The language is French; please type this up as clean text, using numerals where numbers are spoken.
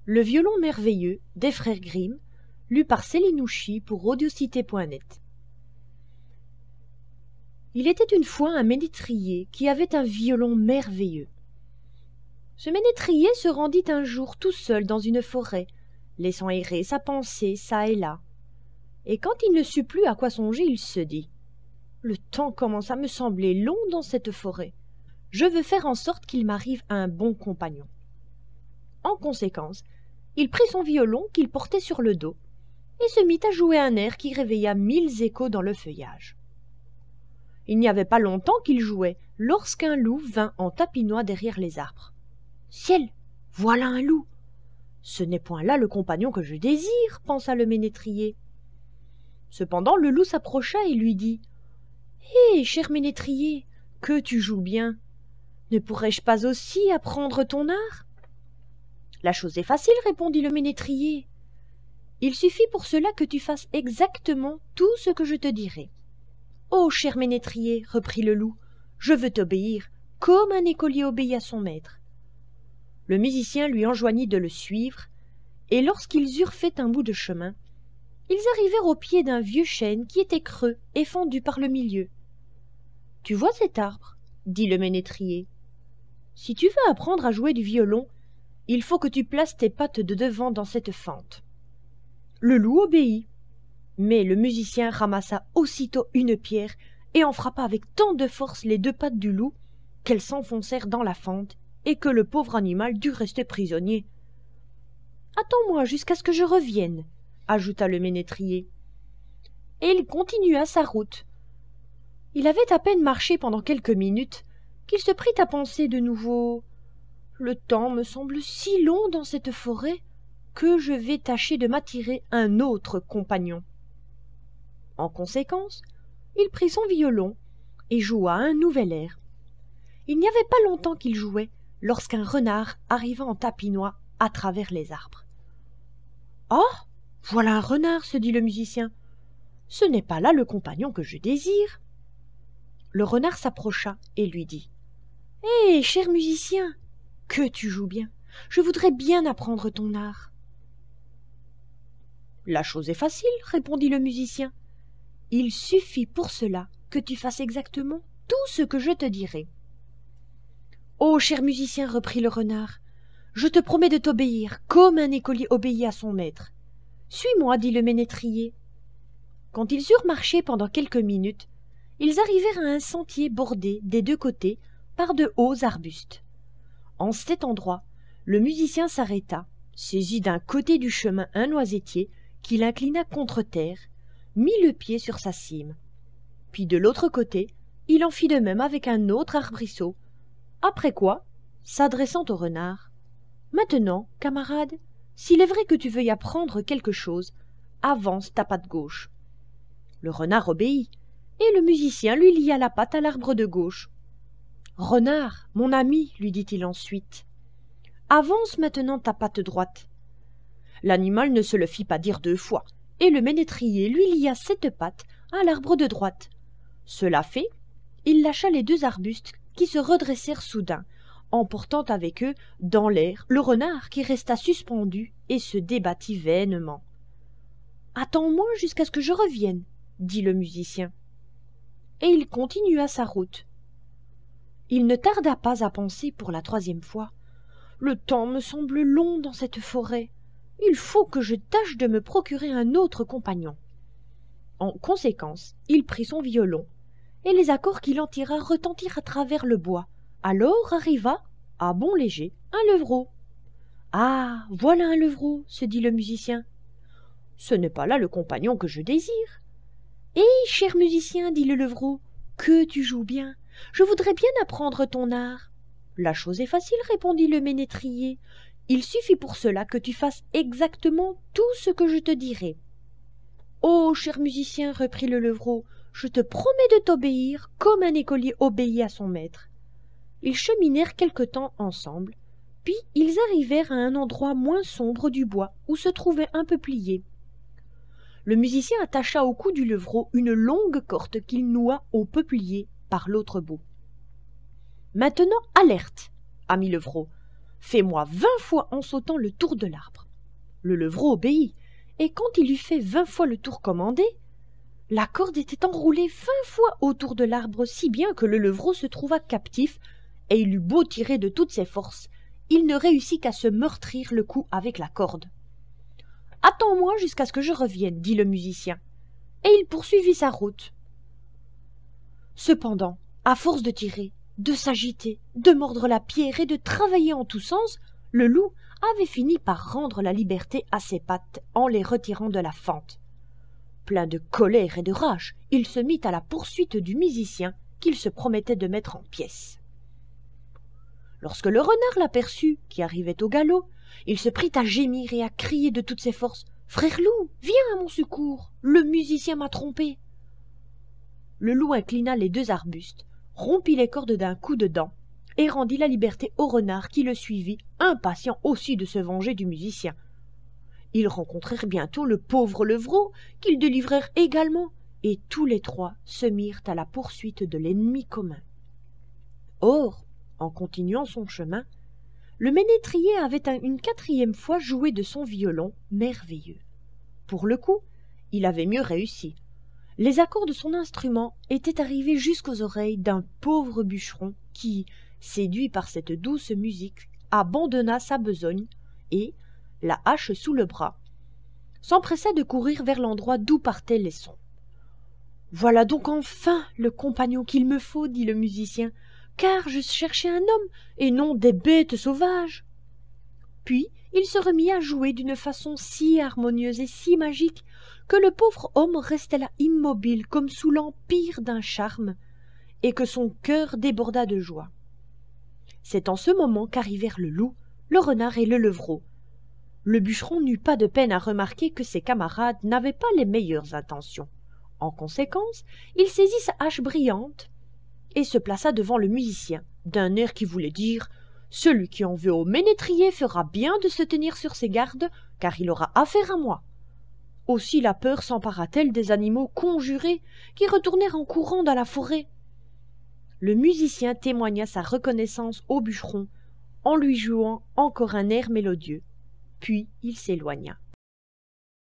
Le violon merveilleux des frères Grimm, lu par Céline Houchy pour Audiocité.net. Il était une fois un ménétrier qui avait un violon merveilleux. Ce ménétrier se rendit un jour tout seul dans une forêt, laissant errer sa pensée çà et là. Et quand il ne sut plus à quoi songer, il se dit « Le temps commence à me sembler long dans cette forêt. Je veux faire en sorte qu'il m'arrive un bon compagnon. » En conséquence, il prit son violon qu'il portait sur le dos et se mit à jouer un air qui réveilla 1000 échos dans le feuillage. Il n'y avait pas longtemps qu'il jouait lorsqu'un loup vint en tapinois derrière les arbres. « Ciel, voilà un loup !»« Ce n'est point là le compagnon que je désire, » pensa le ménétrier. Cependant le loup s'approcha et lui dit « Hé, cher ménétrier, que tu joues bien! Ne pourrais-je pas aussi apprendre ton art ?» « La chose est facile, répondit le ménétrier. Il suffit pour cela que tu fasses exactement tout ce que je te dirai. »« Oh, cher ménétrier, reprit le loup, je veux t'obéir, comme un écolier obéit à son maître. » Le musicien lui enjoignit de le suivre, et lorsqu'ils eurent fait un bout de chemin, ils arrivèrent au pied d'un vieux chêne qui était creux et fendu par le milieu. « Tu vois cet arbre ?» dit le ménétrier. « Si tu veux apprendre à jouer du violon, il faut que tu places tes pattes de devant dans cette fente. » Le loup obéit, mais le musicien ramassa aussitôt une pierre et en frappa avec tant de force les 2 pattes du loup qu'elles s'enfoncèrent dans la fente et que le pauvre animal dut rester prisonnier. « Attends-moi jusqu'à ce que je revienne, » ajouta le ménétrier. Et il continua sa route. Il avait à peine marché pendant quelques minutes qu'il se prit à penser de nouveau « Le temps me semble si long dans cette forêt que je vais tâcher de m'attirer un autre compagnon. » En conséquence, il prit son violon et joua un nouvel air. Il n'y avait pas longtemps qu'il jouait lorsqu'un renard arriva en tapinois à travers les arbres. « Oh, voilà un renard, se dit le musicien. Ce n'est pas là le compagnon que je désire. » Le renard s'approcha et lui dit « Hé, cher musicien, que tu joues bien. Je voudrais bien apprendre ton art. »« La chose est facile, répondit le musicien. Il suffit pour cela que tu fasses exactement tout ce que je te dirai. »« Oh, cher musicien, reprit le renard, je te promets de t'obéir comme un écolier obéit à son maître. Suis-moi, dit le ménétrier. » Quand ils eurent marché pendant quelques minutes, ils arrivèrent à un sentier bordé des 2 côtés par de hauts arbustes. En cet endroit, le musicien s'arrêta, saisit d'un côté du chemin un noisetier qu'il inclina contre terre, mit le pied sur sa cime. Puis de l'autre côté, il en fit de même avec un autre arbrisseau. Après quoi, s'adressant au renard, « Maintenant, camarade, s'il est vrai que tu veuilles apprendre quelque chose, avance ta patte gauche. » Le renard obéit, et le musicien lui lia la patte à l'arbre de gauche. « Renard, mon ami, lui dit-il ensuite, avance maintenant ta patte droite. » L'animal ne se le fit pas dire 2 fois, et le ménétrier lui lia cette patte à l'arbre de droite. Cela fait, il lâcha les 2 arbustes qui se redressèrent soudain, emportant avec eux dans l'air le renard qui resta suspendu et se débattit vainement. « Attends-moi jusqu'à ce que je revienne, » dit le musicien. Et il continua sa route. Il ne tarda pas à penser pour la 3e fois. « Le temps me semble long dans cette forêt. Il faut que je tâche de me procurer un autre compagnon. » En conséquence, il prit son violon, et les accords qu'il en tira retentirent à travers le bois. Alors arriva, à bon léger, un levreau. « Ah, voilà un levreau, se dit le musicien. Ce n'est pas là le compagnon que je désire. »« Hé, cher musicien, dit le levreau, que tu joues bien. Je voudrais bien apprendre ton art. »« La chose est facile, répondit le ménétrier. Il suffit pour cela que tu fasses exactement tout ce que je te dirai. »« Oh, cher musicien, reprit le levreau, je te promets de t'obéir comme un écolier obéit à son maître. » Ils cheminèrent quelque temps ensemble, puis ils arrivèrent à un endroit moins sombre du bois où se trouvait un peuplier. Le musicien attacha au cou du levreau une longue corde qu'il noua au peuplier par l'autre bout. « Maintenant, alerte, ami levreau, fais-moi 20 fois en sautant le tour de l'arbre. » Le levreau obéit, et quand il eut fait 20 fois le tour commandé, la corde était enroulée 20 fois autour de l'arbre, si bien que le levreau se trouva captif, et il eut beau tirer de toutes ses forces, il ne réussit qu'à se meurtrir le cou avec la corde. « Attends-moi jusqu'à ce que je revienne, » dit le musicien, et il poursuivit sa route. Cependant, à force de tirer, de s'agiter, de mordre la pierre et de travailler en tous sens, le loup avait fini par rendre la liberté à ses pattes en les retirant de la fente. Plein de colère et de rage, il se mit à la poursuite du musicien qu'il se promettait de mettre en pièces. Lorsque le renard l'aperçut, qui arrivait au galop, il se prit à gémir et à crier de toutes ses forces « Frère loup, viens à mon secours, le musicien m'a trompé !» Le loup inclina les 2 arbustes, rompit les cordes d'un coup de dent et rendit la liberté au renard qui le suivit, impatient aussi de se venger du musicien. Ils rencontrèrent bientôt le pauvre levreau qu'ils délivrèrent également, et tous les 3 se mirent à la poursuite de l'ennemi commun. Or, en continuant son chemin, le ménétrier avait une 4e fois joué de son violon merveilleux. Pour le coup, il avait mieux réussi. Les accords de son instrument étaient arrivés jusqu'aux oreilles d'un pauvre bûcheron qui, séduit par cette douce musique, abandonna sa besogne et, la hache sous le bras, s'empressa de courir vers l'endroit d'où partaient les sons. « Voilà donc enfin le compagnon qu'il me faut, » dit le musicien, « car je cherchais un homme et non des bêtes sauvages. » Puis il se remit à jouer d'une façon si harmonieuse et si magique que le pauvre homme restait là immobile comme sous l'empire d'un charme, et que son cœur déborda de joie. C'est en ce moment qu'arrivèrent le loup, le renard et le levreau. Le bûcheron n'eut pas de peine à remarquer que ses camarades n'avaient pas les meilleures intentions. En conséquence, il saisit sa hache brillante et se plaça devant le musicien, d'un air qui voulait dire « Celui qui en veut au ménétrier fera bien de se tenir sur ses gardes, car il aura affaire à moi. » Aussi la peur s'empara-t-elle des animaux conjurés qui retournèrent en courant dans la forêt. Le musicien témoigna sa reconnaissance au bûcheron en lui jouant encore un air mélodieux, puis il s'éloigna.